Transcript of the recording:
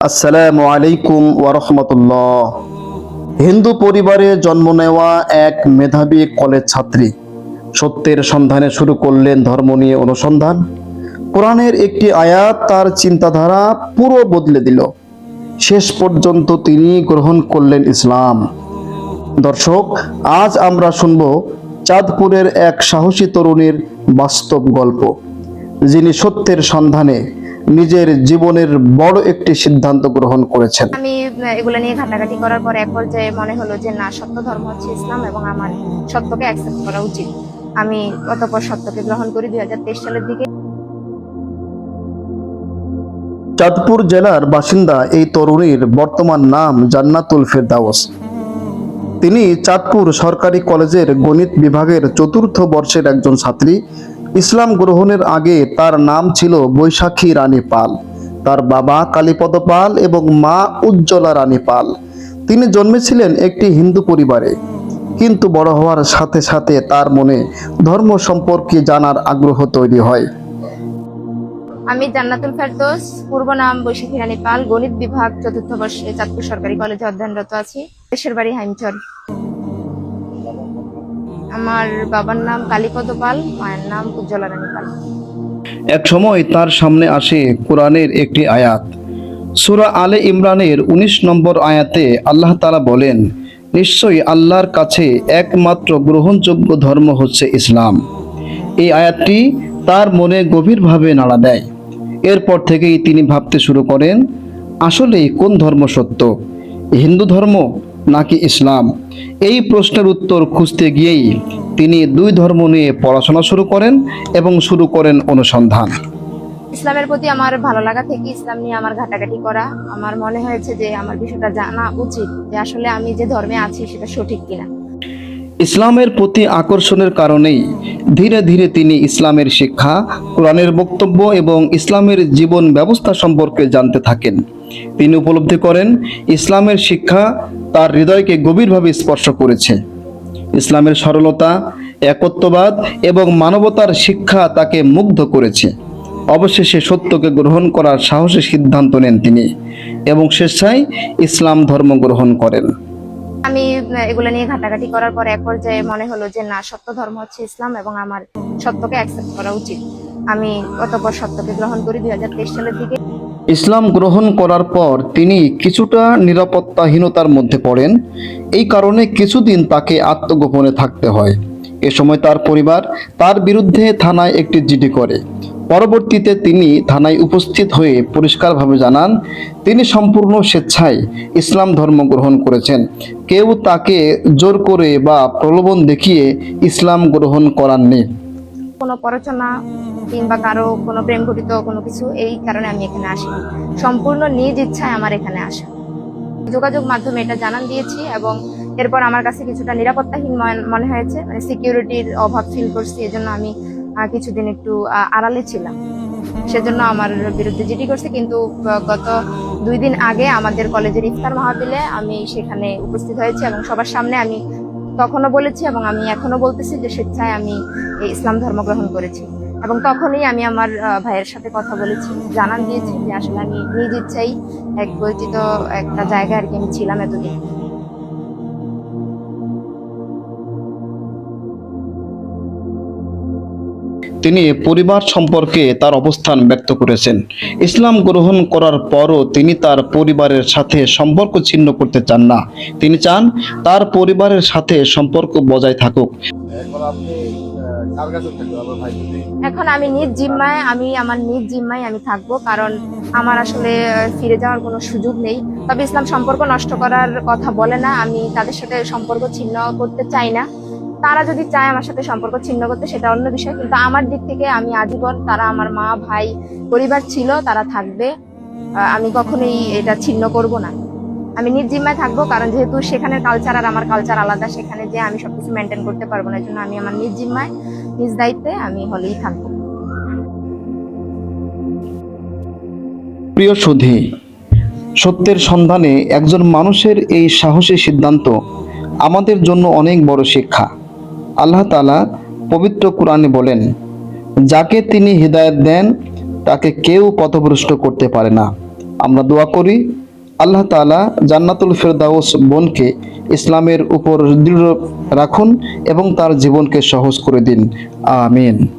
আসসালামু আলাইকুম ওয়া রাহমাতুল্লাহ। হিন্দু পরিবারে জন্ম নেওয়া এক মেধাবী কলেজ ছাত্রী সত্যের সন্ধানে শুরু করলেন ধর্ম নিয়ে অনুসন্ধান। কোরআনের একটি আয়াত তার চিন্তাধারা পুরো বদলে দিল। শেষ পর্যন্ত তিনি গ্রহণ করলেন ইসলাম। দর্শক, আজ আমরা শুনব চাঁদপুরের এক সাহসী তরুণীর বাস্তব গল্প, যিনি সত্যের সন্ধানে নিজের জীবনের বড় একটি সিদ্ধান্ত গ্রহণ করেছেন। আমি এগুলো নিয়ে ঘাটাঘাটি করার পর এক পর্যায়ে মনে হলো যে না, সত্য ধর্ম হচ্ছে ইসলাম এবং আমার সত্যকে অ্যাকসেপ্ট করা উচিত। আমি অতঃপর সত্যকে গ্রহণ করি 2023 সালের দিকে। চাঁদপুর জেলার বাসিন্দা এই তরুণীর বর্তমান নাম জান্নাতুল ফেরদাউস। তিনি চাঁদপুর সরকারি কলেজের গণিত বিভাগের চতুর্থ বর্ষের একজন ছাত্রী। ইসলাম গ্রহণের আগে তার নাম ছিল বৈশাখী রানী পাল। তার বাবা কালীপদ পাল এবং মা উজ্জ্বলা রানী পাল। তিনি জন্মেছিলেন একটি হিন্দু পরিবারে, কিন্তু বড় হওয়ার সাথে সাথে তার মনে ধর্ম সম্পর্কে জানার আগ্রহ তৈরি হয়। আমি জান্নাতুল ফেরদৌস, পূর্ব নাম বৈশাখী রানী পাল, গণিত বিভাগ চতুর্থ বর্ষে চাঁদপুর সরকারি কলেজে অধ্যয়নরত আছি। দেশের বাড়ি হাইমচর। আমার বাবার নাম কালীপদ পাল, মায়ের নাম উজ্জ্বলা রানী পাল। এক সময় তার সামনে আসে কোরআনের একটি আয়াত। সূরা আলে ইমরানের 19 নম্বর আয়াতে আল্লাহ তাআলা বলেন, নিশ্চয়ই আল্লাহর কাছে একমাত্র গ্রহণযোগ্য ধর্ম হচ্ছে ইসলাম। এই আয়াতটি তার মনে গভীরভাবে নাড়া দেয়। এরপর থেকেই তিনি ভাবতে শুরু করেন, আসলে কোন ধর্ম সত্য, হিন্দু ধর্ম নাকি ইসলাম? এই প্রশ্নের উত্তর খুঁজতে গিয়েই তিনি দুই ধর্ম নিয়ে পড়াশোনা শুরু করেন এবং শুরু করেন অনুসন্ধান। ইসলামের প্রতি আমার ভালো লাগা থেকে ইসলাম নিয়ে আমার ঘাটাঘাটি করা, আমার মনে হয়েছে যে আমার বিষয়টা জানা উচিত যে আসলে আমি যে ধর্মে আছি সেটা সঠিক কিনা। ইসলামের প্রতি আকর্ষণের কারণেই ধীরে ধীরে তিনি ইসলামের শিক্ষা, কোরআনের বক্তব্য এবং ইসলামের জীবন ব্যবস্থা সম্পর্কে জানতে থাকেন। তিনি উপলব্ধি করেন ইসলামের শিক্ষা তার হৃদয়কে গভীরভাবে স্পর্শ করেছে। ইসলামের সরলতা, একত্ববাদ এবং মানবতার শিক্ষা তাকে মুগ্ধ করেছে। অবশেষে সত্যকে গ্রহণ করার সাহসী সিদ্ধান্ত নেন তিনি এবং স্বেচ্ছায় ইসলাম ধর্ম গ্রহণ করেন। আমি এগুলো নিয়ে ঘাটাঘাটি করার পর এক পর্যায়ে মনে হলো যে না, সত্য ধর্ম হচ্ছে ইসলাম এবং আমার সত্যকে অ্যাকসেপ্ট করা উচিত। আমি অতঃপর সত্যকে গ্রহণ করি 2023 সালের দিকে। ইসলাম গ্রহণ করার পর তিনি কিছুটা নিরাপত্তাহীনতার মধ্যে পড়েন। এই কারণে কিছুদিন তাকে আত্মগোপনে থাকতে হয়। এ সময় তার পরিবার তার বিরুদ্ধে থানায় একটি জিডি করে। পরবর্তীতে তিনি থানায় উপস্থিত হয়ে পরিষ্কারভাবে জানান, তিনি সম্পূর্ণ স্বেচ্ছায় ইসলাম ধর্ম গ্রহণ করেছেন। কেউ তাকে জোর করে বা প্রলোভন দেখিয়ে ইসলাম গ্রহণ করাননি। কোনো প্ররোচনা কিংবা কারো কোনো প্রেম ঘটিত কোনো কিছু, এই কারণে আমি এখানে আসিনি। সম্পূর্ণ নিজ ইচ্ছায় আমার এখানে আসা। যোগাযোগ মাধ্যমে এটা জানান দিয়েছি এবং এরপর আমার কাছে কিছুটা নিরাপত্তাহীন মনে হয়েছে, মানে সিকিউরিটির অভাব ফিল করছি। এজন্য আমি কিছুদিন একটু আড়ালে ছিলাম, সেজন্য আমার বিরুদ্ধে জিডি করছে। কিন্তু গত 2 দিন আগে আমাদের কলেজের ইফতার মাহফিলে আমি সেখানে উপস্থিত হয়েছি এবং সবার সামনে আমি তখনও বলেছি এবং আমি এখনো বলতেছি যে স্বেচ্ছায় আমি এই ইসলাম ধর্ম গ্রহণ করেছি। এবং তখনই আমি আমার ভাইয়ের সাথে কথা বলেছি, জানান দিয়েছি যে আসলে আমি নিজ ইচ্ছাই এক পরিচিত একটা জায়গায় আর কি আমি ছিলাম এতদিন। তিনি পরিবার সম্পর্কে তার অবস্থান ব্যক্ত করেছেন। ইসলাম গ্রহণ করার পরও তিনি তার পরিবারের সাথে সম্পর্ক ছিন্ন করতে চান না। তিনি চান তার পরিবারের সাথে সম্পর্ক বজায় থাকুক। এখন আমি আমার নিজ জিম্মায় আমি থাকবো, কারণ আমার আসলে ফিরে যাওয়ার কোনো সুযোগ নেই। তবে ইসলাম সম্পর্ক নষ্ট করার কথা বলে না, আমি তাদের সাথে সম্পর্ক ছিন্ন করতে চাই না। তারা যদি চায় আমার সাথে সম্পর্ক ছিন্ন করতে, সেটা অন্য বিষয়, কিন্তু আমার দিক থেকে আমি আজীবন, তারা আমার মা ভাই পরিবার ছিল, তারা থাকবে। আমি কখনোই এটা ছিন্ন করব না। আমি নিজ জিম্মায় থাকবো, কারণ যেহেতু সেখানের কালচার আর আমার কালচার আলাদা, সেখানে যে আমি সবকিছু মেনটেন করতে পারবো না। এই জন্য আমি আমার নিজ জিম্মায় নিজ দায়িত্বে আমি হলেই থাকবো। প্রিয় সুধী, সত্যের সন্ধানে একজন মানুষের এই সাহসী সিদ্ধান্ত আমাদের জন্য অনেক বড় শিক্ষা। আল্লাহ তাআলা পবিত্র কোরআনে বলেন, যাকে তিনি হিদায়াত দেন তাকে কেউ পথভ্রষ্ট করতে পারে না। আমরা দোয়া করি আল্লাহ তাআলা জান্নাতুল ফেরদাউস বোনকে ইসলামের উপর দৃঢ় রাখুন এবং তার জীবনকে সহজ করে দিন। আমিন।